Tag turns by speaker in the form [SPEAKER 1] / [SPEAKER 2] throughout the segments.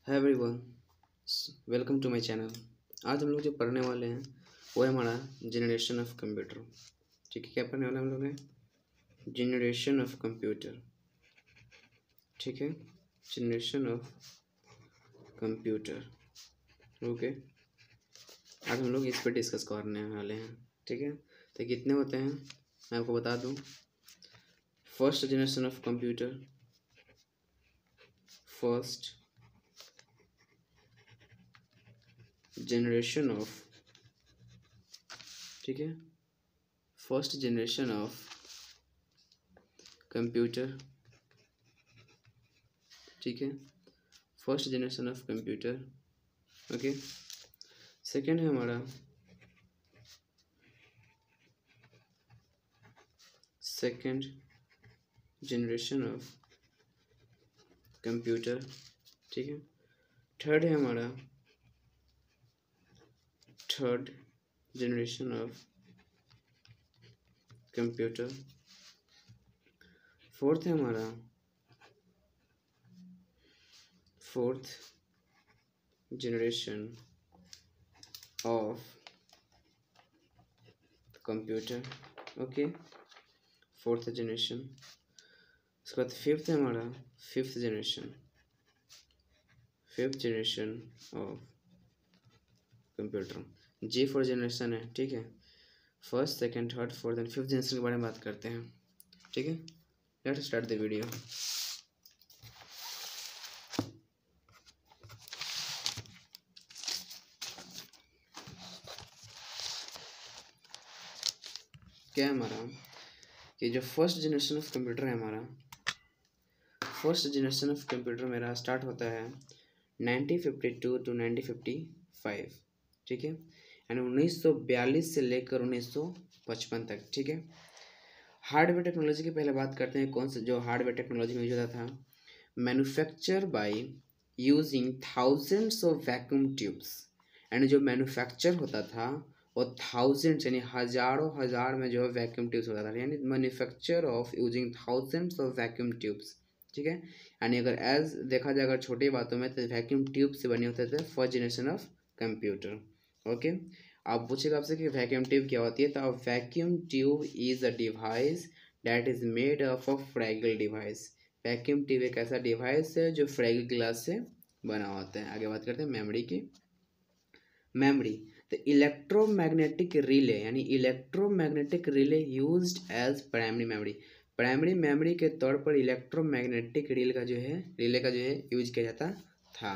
[SPEAKER 1] है everyone, welcome to my channel. आज हम लोग जो पढ़ने वाले हैं वो है हमारा जनरेशन ऑफ कंप्यूटर। ठीक है, क्या पढ़ने वाले हम लोग हैं? Generation of computer. ठीक है, जनरेशन ऑफ कंप्यूटर। ओके, आज हम लोग इस पर डिस्कस करने वाले हैं। ठीक है, तो कितने होते हैं मैं आपको बता दूं। First generation of computer, first generation of, ठीक है, फर्स्ट जनरेशन ऑफ कंप्यूटर। ठीक है, first generation of computer. Okay, second है हमारा सेकेंड जनरेशन ऑफ कंप्यूटर। ठीक है, थर्ड है हमारा third generation of computer. Fourth है हमारा fourth generation of computer. Okay, fourth generation. उसके बाद फिफ्थ है हमारा fifth generation of computer. G for generation है। ठीक है, first second third fourth and fifth generation के बारे में बात करते हैं। ठीक है, लेट्स स्टार्ट द वीडियो। क्या है हमारा कि जो फर्स्ट जनरेशन ऑफ कंप्यूटर है हमारा, फर्स्ट जनरेशन ऑफ कंप्यूटर मेरा स्टार्ट होता है 1952 टू 1955। ठीक है, यानी 1942 से लेकर 1955 तक। ठीक है, हार्डवेयर टेक्नोलॉजी की पहले बात करते हैं। कौन सा जो हार्डवेयर टेक्नोलॉजी में यूज होता था? Manufacture by using thousands of vacuum tubes. यानी जो मैन्युफैक्चर होता था वो थाउजेंड्स यानी हजारों हजार में जो है वैक्यूम ट्यूब्स होता था। यानी manufacture of using thousands of vacuum tubes. ठीक है, यानी अगर एज देखा जाए अगर छोटी बातों में तो वैक्यूम ट्यूब से बने होते थे first generation of computer. Okay, आप पूछेगा आपसे कि वैक्यूम ट्यूब क्या होती है, तो vacuum tube is a device that is made of a fragile device. Vacuum tube एक ऐसा डिवाइस है जो फ्रैगल ग्लास से बना होता है। आगे बात करते हैं मेमोरी की। मेमोरी, द इलेक्ट्रोमैग्नेटिक रिले, यानी electromagnetic relay used as primary memory. Primary memory के तौर पर इलेक्ट्रोमैग्नेटिक रिले का जो है यूज किया जाता था।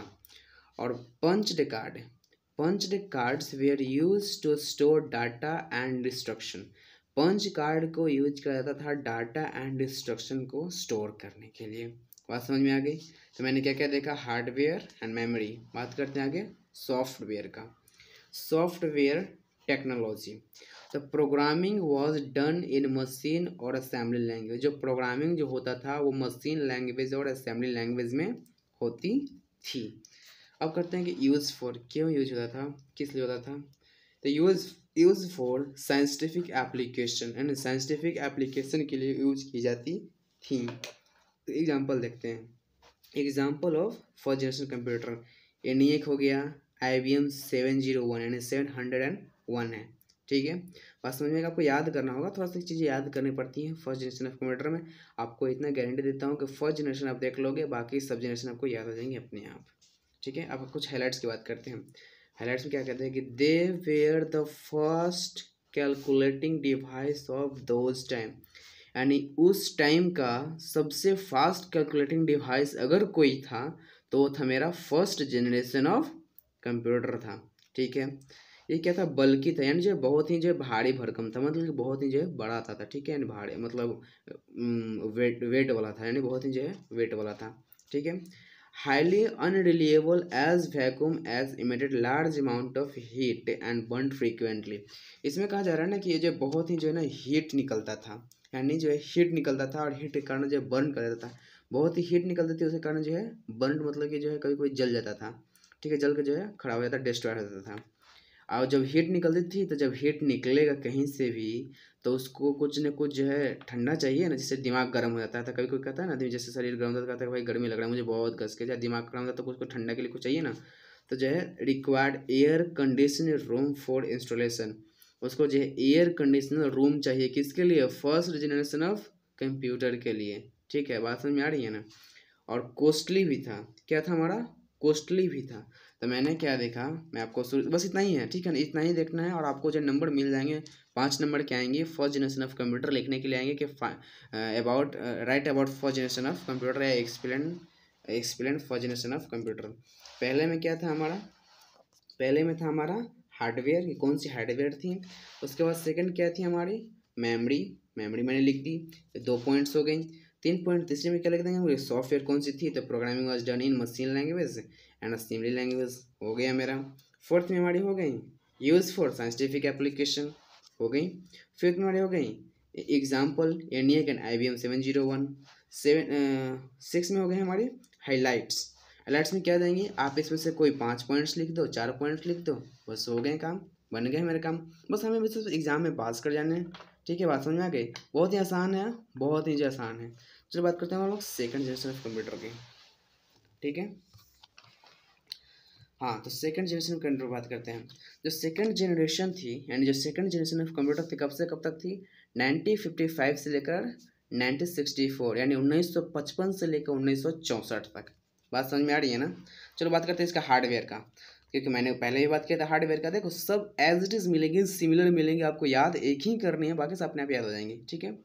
[SPEAKER 1] और punched cards were used to store data and instruction. Punch card को यूज किया जाता था डाटा एंड इंस्ट्रक्शन को स्टोर करने के लिए। बात समझ में आ गई? तो मैंने क्या क्या देखा? Hardware and memory. बात करते हैं आगे सॉफ्टवेयर का। Software technology, the programming was done in machine और असेंबली लैंग्वेज। जो प्रोग्रामिंग जो होता था वो मशीन लैंग्वेज और असेंबली लैंग्वेज में होती थी। अब करते हैं कि यूज़ फॉर, क्यों यूज होता था, किस लिए होता था? तो use for scientific application, and scientific application के लिए यूज की जाती थी। तो एग्जांपल देखते हैं। Example of first generation computer, ENIAC हो गया, IBM 701 यानी 701 है। ठीक है, बात समझ में? आपको याद करना होगा, थोड़ा सी चीज़ें याद करनी पड़ती हैं फर्स्ट जनरेशन ऑफ कंप्यूटर में। आपको इतना गारंटी देता हूँ कि फर्स्ट जनरेशन आप देख लोगे, बाकी सब जनरेशन आपको याद हो जाएंगे अपने आप। ठीक है, अब कुछ हाईलाइट्स की बात करते हैं। हाईलाइट्स में क्या कहते हैं कि they were the first calculating device of those time. यानी उस टाइम का सबसे फास्ट कैलकुलेटिंग डिवाइस अगर कोई था तो वो था मेरा फर्स्ट जनरेशन ऑफ कंप्यूटर था। ठीक है, ये क्या था? बल्कि था, यानी जो बहुत ही जो भारी भरकम था, मतलब कि बहुत ही जो है बड़ा था। ठीक है, यानी भारी मतलब वेट वाला था, यानी बहुत ही जो है वेट वाला था। ठीक है, highly unreliable as vacuum as emitted large amount of heat and burn frequently. इसमें कहा जा रहा है ना कि ये जो बहुत ही जो है ना हीट निकलता था, यानी जो है हीट निकलता था और हीट के कारण जो है बर्न कर देता था। बहुत ही हीट निकलती थी, उसके कारण जो है बर्न मतलब कि जो है कभी कोई जल जाता था। ठीक है, जल के जो है खराब हो जाता, डिस्ट्रॉय हो जाता था। और जब हीट निकलती थी तो जब हीट निकलेगा कहीं से भी तो उसको कुछ न कुछ जो है ठंडा चाहिए ना, जिससे दिमाग गर्म हो जाता है। तो कभी कोई कहता है ना आदमी, जैसे शरीर गर्म होता है, कहता है भाई गर्मी लग रहा है मुझे बहुत कस के, या दिमाग गर्म होता है तो कुछ ठंडा के लिए कुछ चाहिए ना, तो जो है required air condition room for installation, उसको जो है एयर कंडीशनर रूम चाहिए किसके लिए, फर्स्ट जनरेशन ऑफ कंप्यूटर के लिए। ठीक है, बात समझ में आ रही है ना। और कोस्टली भी था, क्या था हमारा, कोस्टली भी था। तो मैंने क्या देखा, मैं आपको बस इतना ही है, ठीक है ना, इतना ही देखना है। और आपको जो नंबर मिल जाएंगे 5 नंबर के आएंगे फर्स्ट जनरेशन ऑफ कंप्यूटर लिखने के लिए आएंगे कि about write about first generation of computer या explain first generation of computer. पहले में क्या था हमारा, पहले में था हमारा हार्डवेयर, कौन सी हार्डवेयर थी। उसके बाद सेकंड क्या थी हमारी, मेमोरी, मेमोरी मैंने लिख दी, 2 पॉइंट्स हो गई। 3 पॉइंट तीसरे में क्या लिख देंगे, मुझे सॉफ्टवेयर कौन सी थी, तो programming was done in machine language and assembly language, हो गया मेरा। फोर्थ में हमारी हो गई यूज फॉर साइंटिफिक एप्लीकेशन, हो गई। फिफ्थ में हमारी हो गई एग्जाम्पल ENIAC एंड IBM 701। 6 में हो गए हमारे हाईलाइट्स। हाईलाइट्स में क्या देंगे, आप इसमें से कोई 5 पॉइंट्स लिख दो, 4 पॉइंट्स लिख दो, बस हो गए काम, बन गए मेरे काम। बस हमें बस एग्जाम में पास कर जाने हैं। ठीक है, बात समझ में आ गई, बहुत ही आसान है, बहुत ही आसान है। चलो बात करते हैं हम लोग सेकंड जनरेशन ऑफ कंप्यूटर की। ठीक है, हाँ, तो सेकंड जनरेशन कंप्यूटर बात करते हैं। जो सेकंड जनरेशन थी, यानी जो सेकंड जनरेशन ऑफ कंप्यूटर थी, कब से कब तक थी, 1955 से लेकर 1964, यानी 1955 से लेकर 1964 तक। बात समझ में आ रही है ना। चलो बात करते हैं इसका हार्डवेयर का, क्योंकि मैंने पहले भी बात किया था हार्डवेयर का। देखो सब एज इट इज़ मिलेंगे, सिमिलर मिलेंगे, आपको याद एक ही करनी है, बाकी सब अपने आप याद हो जाएंगे। ठीक है,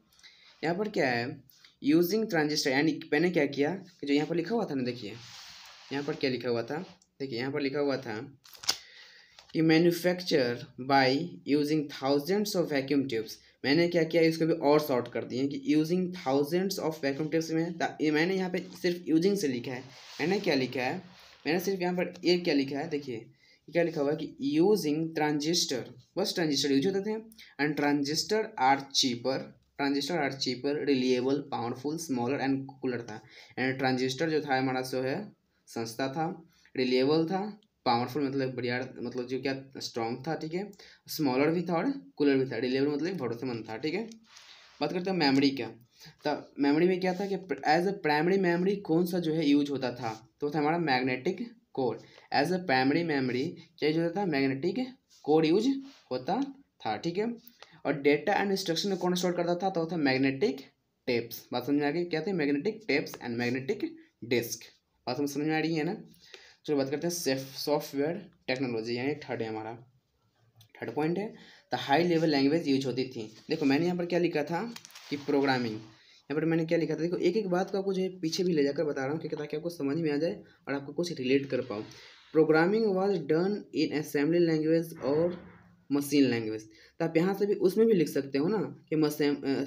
[SPEAKER 1] यहाँ पर क्या है, यूजिंग ट्रांजिस्टर, यानी मैंने क्या किया कि जो यहाँ पर लिखा हुआ था ना, देखिए यहाँ पर क्या लिखा हुआ था, देखिए यहाँ पर लिखा हुआ था कि manufacture by using thousands of vacuum tubes. मैंने क्या किया, इसको भी और शॉर्ट कर दिए कि using thousands of vacuum tubes में, मैंने यहाँ पे सिर्फ यूजिंग से लिखा है। मैंने क्या लिखा है, मैंने सिर्फ यहाँ पर ये क्या लिखा है, देखिए क्या लिखा हुआ है कि यूजिंग ट्रांजिस्टर, बस ट्रांजिस्टर यूज होते थे, and transistor are cheaper reliable powerful smaller and cooler था। एंड ट्रांजिस्टर जो था हमारा सो है सस्ता था, रिलिएबल था, पावरफुल मतलब बढ़िया, मतलब जो क्या स्ट्रॉन्ग था। ठीक है, स्मॉलर भी था और कूलर भी था। रिलेबल मतलब भरोसेमंद था। ठीक है, बात करते हैं मेमोरी का। तो मेमोरी में क्या था कि एज अ प्राइमरी मेमोरी कौन सा जो है यूज होता था, तो था हमारा magnetic core. As a primary memory क्या यूज होता था, मैग्नेटिक कोर यूज होता था। ठीक है, और डेटा एंड इंस्ट्रक्शन कौन स्टोर करता था, तो था मैग्नेटिक टेप्स। बात समझ में आ गई, क्या थे, magnetic tapes and magnetic disk. बात समझ में आ रही है ना। चलो बात करते हैं सॉफ्टवेयर टेक्नोलॉजी, यानी थर्ड है हमारा, थर्ड पॉइंट है the high level language use होती थी। देखो मैंने यहाँ पर क्या लिखा था कि प्रोग्रामिंग, यहाँ पर मैंने क्या लिखा था, देखो एक एक बात को आपको जो है पीछे भी ले जाकर बता रहा हूँ, क्योंकि ताकि आपको समझ में आ जाए और आपको कुछ रिलेट कर पाओ। Programming was done in assembly language और मशीन लैंग्वेज। तो आप यहाँ से भी उसमें भी लिख सकते हो ना कि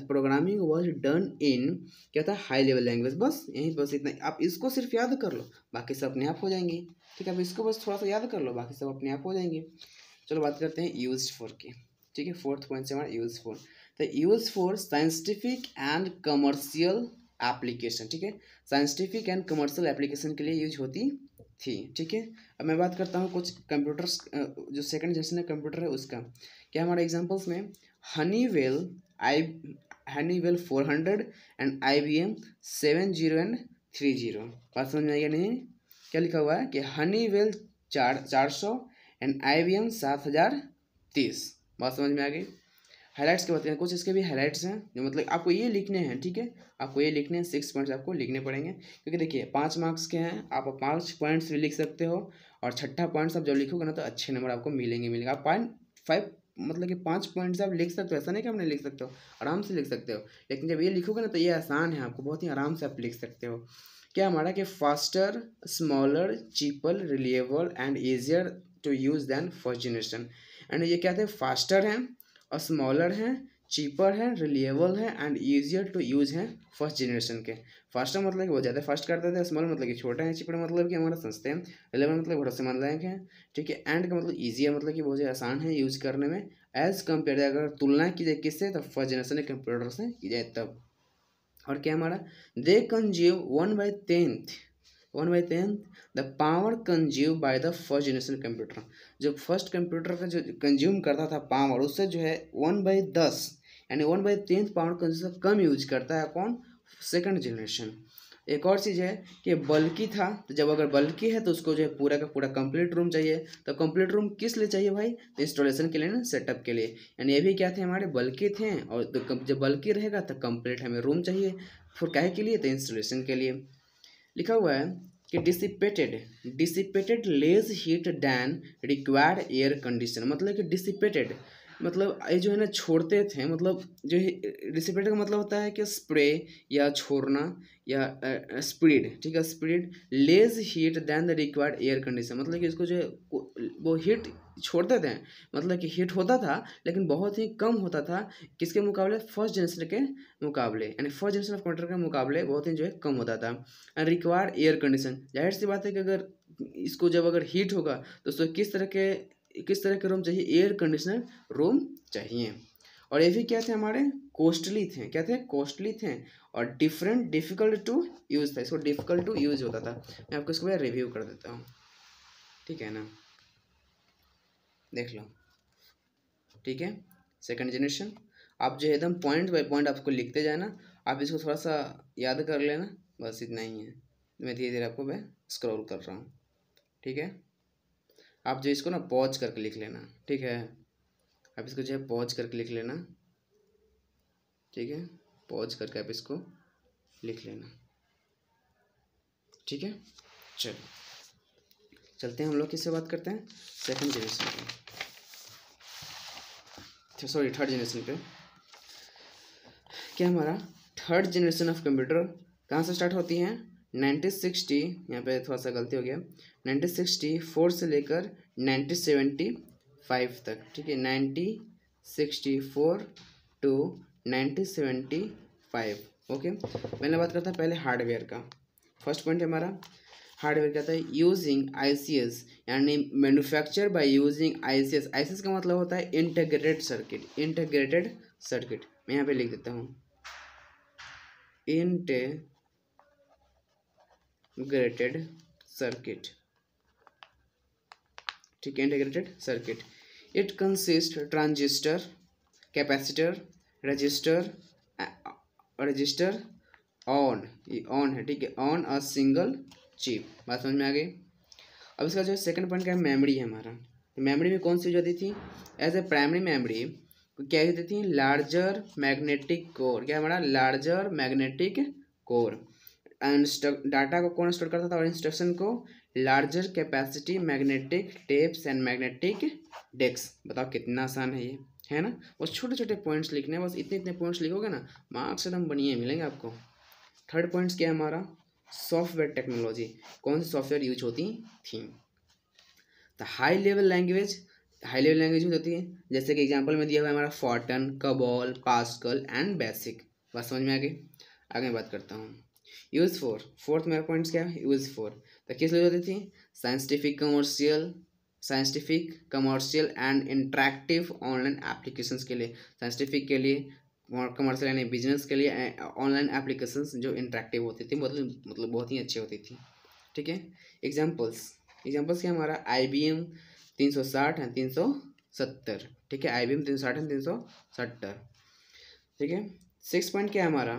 [SPEAKER 1] प्रोग्रामिंग वाज डन इन क्या था, हाई लेवल लैंग्वेज। बस यही, बस इतना, आप इसको सिर्फ याद कर लो, बाकी सब अपने आप हो जाएंगे। ठीक है, आप इसको बस थोड़ा सा याद कर लो, बाकी सब अपने आप हो जाएंगे। चलो बात करते हैं यूज फॉर की। ठीक है, फोर्थ पॉइंट से हमारा यूज फॉर, तो use for scientific and commercial application. ठीक है, साइंटिफिक एंड कमर्शियल एप्लीकेशन के लिए यूज होती थी। ठीक है, अब मैं बात करता हूँ कुछ कंप्यूटर्स, जो सेकंड जनरेशन कंप्यूटर है उसका। क्या हमारे एग्जांपल्स में हनीवेल 400 एंड IBM 70 एंड 30। बात समझ में आएगा नहीं, क्या लिखा हुआ है कि हनीवेल 400 एंड IBM 7030। बात समझ में आ गई। हाईलाइट्स के बताते हैं, कुछ इसके भी हाईलाइट्स हैं, जो मतलब आपको ये लिखने हैं। ठीक है, आपको ये लिखने हैं, 6 पॉइंट्स आपको लिखने पड़ेंगे, क्योंकि देखिए 5 मार्क्स के हैं, आप 5 पॉइंट्स भी लिख सकते हो, और छठा पॉइंट्स आप जब लिखोगे ना तो अच्छे नंबर आपको मिलेंगे। आप 5 मतलब कि 5 पॉइंट्स आप लिख सकते हो, ऐसा नहीं कि आप नहीं लिख सकते हो, आराम से लिख सकते हो। लेकिन जब ये लिखोगे ना तो ये आसान है, आपको बहुत ही आराम से आप लिख सकते हो। क्या हमारा कि faster smaller cheaper reliable and easier to use than first generation. And ये क्या थे, फास्टर हैं और स्मॉलर हैं, चीपर है, रिलिएबल है एंड ईजियर टू यूज है फर्स्ट जनरेशन के। फास्टर मतलब कि बहुत ज़्यादा फास्ट करते थे, स्मॉल मतलब कि छोटा है, चीपर मतलब कि हमारा सस्ते हैं, रिलेबल मतलब भरोसेमंद लायक है। ठीक है, एंड का मतलब ईजियर मतलब कि बहुत ज़्यादा आसान है यूज करने में, एज कम्पेयर अगर तुलना की जाए किससे, तो फर्स्ट जनरेशन के कंप्यूटर से की जाए तब। और क्या हमारा, they consume 1/10 the power consume by the first generation computer. जो फर्स्ट कंप्यूटर का जो कंज्यूम करता था पावर, उससे जो है 1/10 यानी 1/10 पाउंड कंजम्पशन से कम यूज करता है कौन, सेकंड जनरेशन। एक और चीज़ है कि बल्कि था, तो जब अगर बल्कि है तो उसको जो है पूरा का पूरा कंप्लीट रूम चाहिए। तो कंप्लीट रूम किस लिए चाहिए भाई, तो इंस्टॉलेशन के लिए ना, सेटअप के लिए। यानी ये भी क्या थे हमारे, बल्कि थे, और तो जब बल्कि रहेगा तो कंप्लीट हमें रूम चाहिए, फिर काहे के लिए, तो इंस्टॉलेशन के लिए। लिखा हुआ है कि dissipated less heat than required air condition, मतलब कि डिसिपेटेड मतलब ये जो है ना छोड़ते थे, मतलब जो डिसिपेटेड का मतलब होता है कि स्प्रे या छोड़ना या स्प्रीड, ठीक है, spread less heat than the required air condition, मतलब कि इसको जो है वो हीट छोड़ते थे, मतलब कि हीट होता था लेकिन बहुत ही कम होता था, किसके मुकाबले, फर्स्ट जनरेशन के मुकाबले, यानी फर्स्ट जनरेशन ऑफ कंप्यूटर के मुकाबले बहुत ही जो है कम होता था। एंड रिक्वायर्ड एयर कंडीशन, जाहिर सी बात है कि अगर इसको जब अगर हीट होगा तो उसको किस तरह के रूम चाहिए, एयर कंडीशनर रूम चाहिए। और ये भी क्या थे हमारे, कॉस्टली थे, क्या थे, कॉस्टली थे, और डिफिकल्ट टू यूज़ था, इसको डिफिकल्ट टू यूज़ होता था। मैं आपको इसको रिव्यू कर देता हूँ, ठीक है ना, देख लो, ठीक है। सेकंड जनरेशन, आप जो है एकदम पॉइंट बाय पॉइंट आपको लिखते जाना, आप इसको थोड़ा सा याद कर लेना, बस इतना ही है। मैं धीरे धीरे आपको मैं स्क्रॉल कर रहा हूँ, ठीक है। आप जो इसको ना पॉज करके लिख लेना, ठीक है, आप इसको जो है पॉज करके लिख लेना, ठीक है, पॉज करके आप इसको लिख लेना, ठीक है। चलते हैं हम लोग किससे बात करते हैं, सेकंड जनरेशन पे, सॉरी थर्ड जनरेशन पे। क्या हमारा थर्ड जनरेशन ऑफ कंप्यूटर कहाँ से स्टार्ट होती है, 1960, यहाँ पे थोड़ा सा गलती हो गया, 1964 से लेकर 1975 तक, ठीक है, 1964 टू 1975, ओके। मैंने बात करता पहले हार्डवेयर का। फर्स्ट पॉइंट है हमारा हार्डवेयर, कहता है यूजिंग ICS, यानी manufacture by using ICS। ICS का मतलब होता है इंटीग्रेटेड सर्किट। मैं यहाँ पे लिख देता हूँ, इंटीग्रेटेड सर्किट, ठीक है, integrated circuit. It consist transistor, capacitor, register on है, ठीक है, ऑन अ सिंगल चिप। बात समझ में आ गई। अब इसका जो सेकंड पॉइंट क्या है, मेमोरी है हमारा। तो मेमोरी में कौन सी यूज होती थी, एज ए प्राइमरी मेमोरी क्या होती थी, लार्जर मैग्नेटिक कोर, क्या हमारा, लार्जर मैग्नेटिक कोर। डाटा को कौन स्टोर करता था, और इंस्ट्रक्शन को larger capacity magnetic tapes and magnetic desk. बताओ कितना आसान है ये, है ना। बस छोटे छोटे पॉइंट्स लिखने हैं, बस इतने पॉइंट्स लिखोगे ना, मार्क्स एकदम बढ़िया मिलेंगे आपको। थर्ड पॉइंट्स क्या है हमारा, सॉफ्टवेयर टेक्नोलॉजी, कौन सी सॉफ्टवेयर यूज होती थी। तो हाई लेवल लैंग्वेज यूज होती है, जैसे कि एग्जांपल में दिया हुआ है हमारा फॉर्टन, कबॉल, पास्कल एंड बेसिक। बात समझ में आ गई। आगे बात करता हूँ यूज फॉर, फोर्थ मेरा पॉइंट्स क्या है, यूज फॉर। तो किस लिए होती थी, scientific commercial and interactive online applications के लिए, साइंटिफिक के लिए, कमर्शियल यानी बिजनेस के लिए, ऑनलाइन एप्लीकेशंस जो इंटरेक्टिव होती थी, मतलब बहुत ही अच्छी होती थी, ठीक है। एग्जांपल्स क्या हमारा, IBM 360 है 370, ठीक है, IBM 360 है 370, ठीक है। सिक्स पॉइंट क्या है हमारा,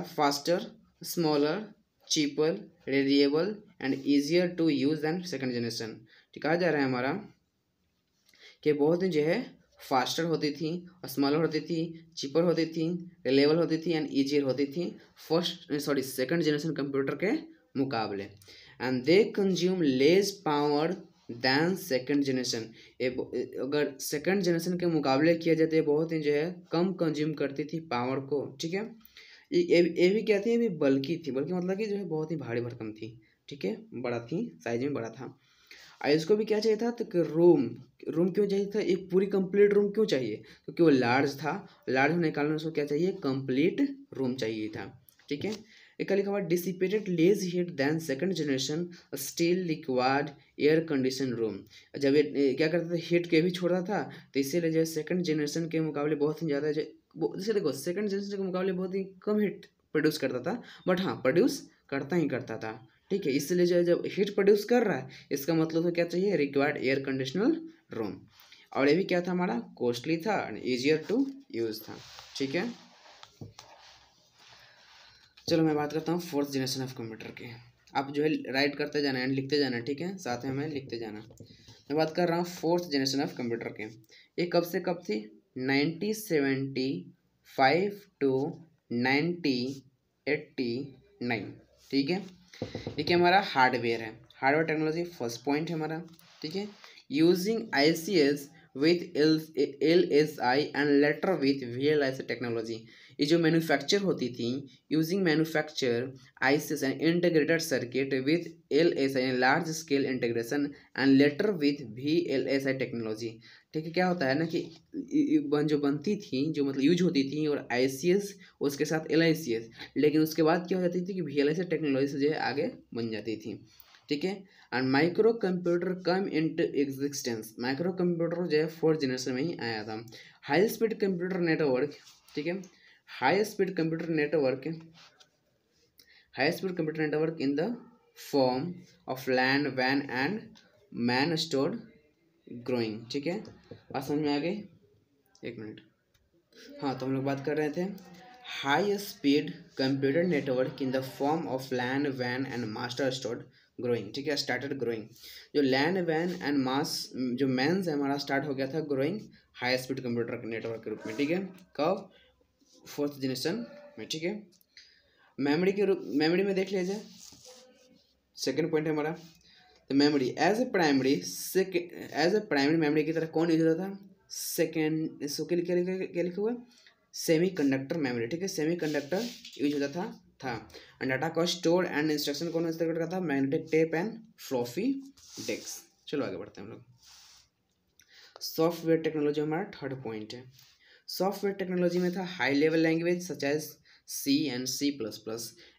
[SPEAKER 1] faster, smaller, cheaper, reliable and easier to use than second generation. ठीक कहा जा रहा है हमारा कि बहुत ही जो है फास्टर होती थी, और स्मॉलर होती थी, चीपर होती थी, रिलेबल होती थी एंड ईजियर होती थी सेकंड जनरेशन कंप्यूटर के मुकाबले। And they consume less power than second generation. अगर सेकंड जनरेशन के मुकाबले किया जाए तो ये बहुत ही जो है कम कंज्यूम करती थी पावर को, ठीक है। ये भी क्या थी, ये भी बल्कि थी, बल्कि मतलब कि जो है बहुत ही भारी भरकम थी, ठीक है, बड़ा थी, साइज में बड़ा था। इसको भी क्या चाहिए था, तो रूम क्यों चाहिए था, एक पूरी कंप्लीट रूम क्यों चाहिए, क्योंकि वो लार्ज था, लार्ज होने के कारण उसको क्या चाहिए, कंप्लीट रूम चाहिए था, ठीक है। एक लिखा हुआ dissipated less heat than second generation still required air condition room. जब ये क्या करता था, हीट के भी छोड़ता था, तो इसीलिए जो सेकंड जनरेशन के मुकाबले बहुत ही ज़्यादा जैसे देखो सेकंड जनरेशन के मुकाबले बहुत ही कम हीट प्रोड्यूस करता था, बट हाँ प्रोड्यूस करता था, ठीक है। इसलिए जो जब हीट प्रोड्यूस कर रहा है, इसका मतलब तो क्या चाहिए, रिक्वायर्ड एयर कंडीशनर रूम। और ये भी क्या था हमारा, कॉस्टली था एंड ईजियर टू यूज था। ठीक है, चलो मैं बात करता हूँ फोर्थ जनरेशन ऑफ कंप्यूटर के। आप जो है राइट करते जाना एंड लिखते जाना, ठीक है, साथ में हमें लिखते जाना। मैं बात कर रहा हूँ फोर्थ जनरेशन ऑफ कंप्यूटर के। ये कब से कब थी, 1975 टू 1989। ठीक है, ये क्या हमारा हार्डवेयर है, हार्डवेयर टेक्नोलॉजी फर्स्ट पॉइंट है हमारा। ठीक है, using ICS with LSI and later with VLSI technology. ये जो मैन्युफैक्चर होती थी, using manufacture ICS and integrated circuit with LSI large scale integration and later with VLSI technology. ठीक है, क्या होता है ना कि जो बनती थी, जो मतलब यूज होती थी, और ICS उसके साथ LICS, लेकिन उसके बाद क्या हो जाती थी कि VLSI टेक्नोलॉजी से जो है आगे बन जाती थी। ठीक है, and micro computer come into existence. Micro computer जो है फोर्थ जनरेशन में ही आया था। हाई स्पीड कंप्यूटर नेटवर्क, ठीक है, high speed computer network, high speed computer network in the form of LAN वैन एंड मैन स्टोर्ड ग्रोइंग। ठीक है, बात समझ में आ गई, एक मिनट। हाँ, तो हम लोग बात कर रहे थे high speed computer network in the form of LAN वैन एंड मास्टर स्टोर्ड ग्रोइंग। ठीक है, स्टार्टेड ग्रोइंग। जो लैन वैन एंड मास जो मैंस है हमारा स्टार्ट हो गया था growing high speed computer network के रूप में। ठीक है, कब, फोर्थ जनरेशन में। ठीक है, मेमोरी के रूप, मेमोरी में देख लीजिए, सेकेंड पॉइंट है हमारा। तो memory as a primary, as a primary memory की तरह कौन यूज होता था, सेकेंड, इसको क्या लिखा हुआ, सेमी कंडक्टर मेमोरी। ठीक है, सेमी कंडक्टर यूज होता था। एंड डाटा को स्टोर एंड इंस्ट्रक्शन कौन स्टोर करता था, magnetic tape and floppy disk. चलो आगे बढ़ते हैं हम लोग। सॉफ्टवेयर टेक्नोलॉजी हमारा थर्ड पॉइंट है। सॉफ्टवेयर टेक्नोलॉजी में था high level language such as C and C++।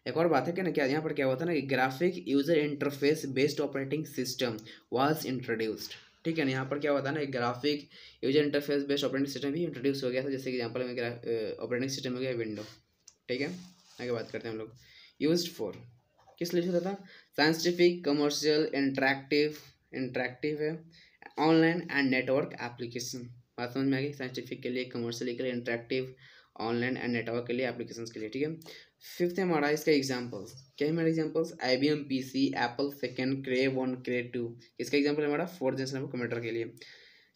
[SPEAKER 1] एक और बात है क्या ना, क्या यहाँ पर क्या होता है ना कि graphic user interface based operating system was introduced. ठीक है ना, यहाँ पर क्या होता है ना, graphic user interface based operating system भी इंट्रोड्यूस हो गया था। जैसे कि एग्जाम्पल में ऑपरेटिंग सिस्टम हो गया विंडो। ठीक है, आगे बात करते हैं हम लोग। यूज्ड फॉर, किस लिए होता था, साइंटिफिक, कमर्शियल, इंटरैक्टिव है, ऑनलाइन एंड नेटवर्क एप्लीकेशन। बात समझ में आ गई, साइंटिफिक के लिए, कमर्शियल के लिए, इंटरैक्टिव, ऑनलाइन एंड नेटवर्क के लिए, एप्लीकेशंस के लिए। ठीक है, फिफ्थ है हमारा इसका एग्जांपल्स। क्या है हमारे examples, IBM PC, Apple second, Cray 1, Cray 2। इसका एग्जांपल है हमारा फोर्थ जनरेशन कंप्यूटर के लिए।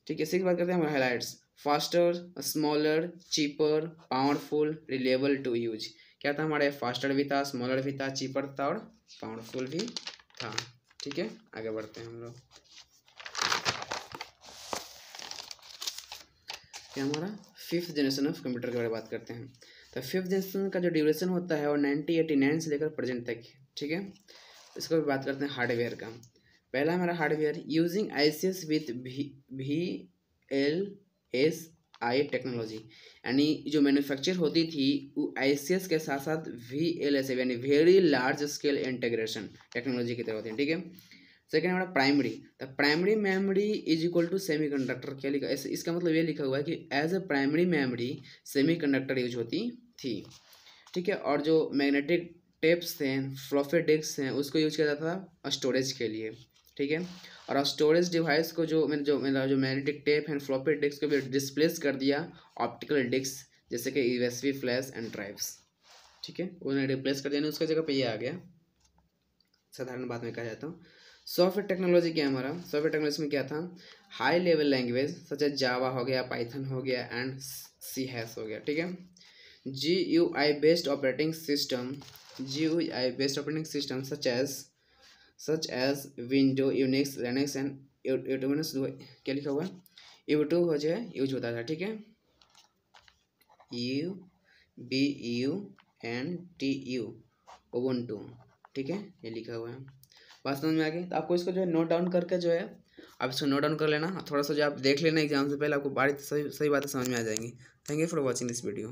[SPEAKER 1] ठीक है, सिक्स बात करते हैं हमारे highlights. Faster, smaller, cheaper, powerful, reliable to use. क्या था हमारे, फास्टर भी था, स्मॉलर भी था, चीपर था और पावरफुल भी था। ठीक है, आगे बढ़ते हैं हम लोग। क्या हमारा फिफ्थ जनरेशन ऑफ कंप्यूटर के बारे में बात करते हैं। तो फिफ्थ जनरेशन का जो ड्यूरेशन होता है वो 1989 से लेकर प्रेजेंट तक। ठीक है, इसको भी बात करते हैं हार्डवेयर का। पहला हमारा hardware using ICS with VLSI technology, यानी जो मैन्युफैक्चर होती थी वो ICS के साथ साथ VLSI यानी very large scale integration technology की तरह होती है। ठीक है, सेकेंड हमारा primary. The primary memory is equal to semi conductor. क्या लिखा, इसका मतलब ये लिखा हुआ है कि as a primary memory semi conductor use होती थी। ठीक है, और जो मैग्नेटिक टेप्स थे, फ्लॉपी डिस्क हैं, उसको यूज किया जाता था स्टोरेज के लिए। ठीक है, और स्टोरेज डिवाइस को जो मैग्नेटिक टेप है, फ्लॉपी डिस्क को भी डिस्प्लेस कर दिया ऑप्टिकल डिस्क, जैसे कि USB, फ्लैश एंड ड्राइव्स। ठीक है, उन्हें रिप्लेस कर दिया, उसका जगह पे ये आ गया। साधारण बात में कहा जाता हूँ। सॉफ्टवेयर टेक्नोलॉजी क्या है हमारा, सॉफ्टवेयर टेक्नोलॉजी में क्या था, high level language such as Java हो गया, पाइथन हो गया एंड C# हो गया। ठीक है, GUI based operating system, GUI based operating system such as window, Unix, Linux and Unix. क्या लिखा हुआ है, U2 हो जाए यूज होता था। ठीक है, UBUNTU, उबुंटू। ठीक है, ये लिखा हुआ है। बात समझ में आ गई, तो आपको इसको जो है नोट डाउन करके जो है आप इसको नोट डाउन कर लेना, थोड़ा सा जो आप देख लेना एग्जाम से पहले, आपको बारी सही बातें समझ में आ जाएंगी। Thank you for watching this video.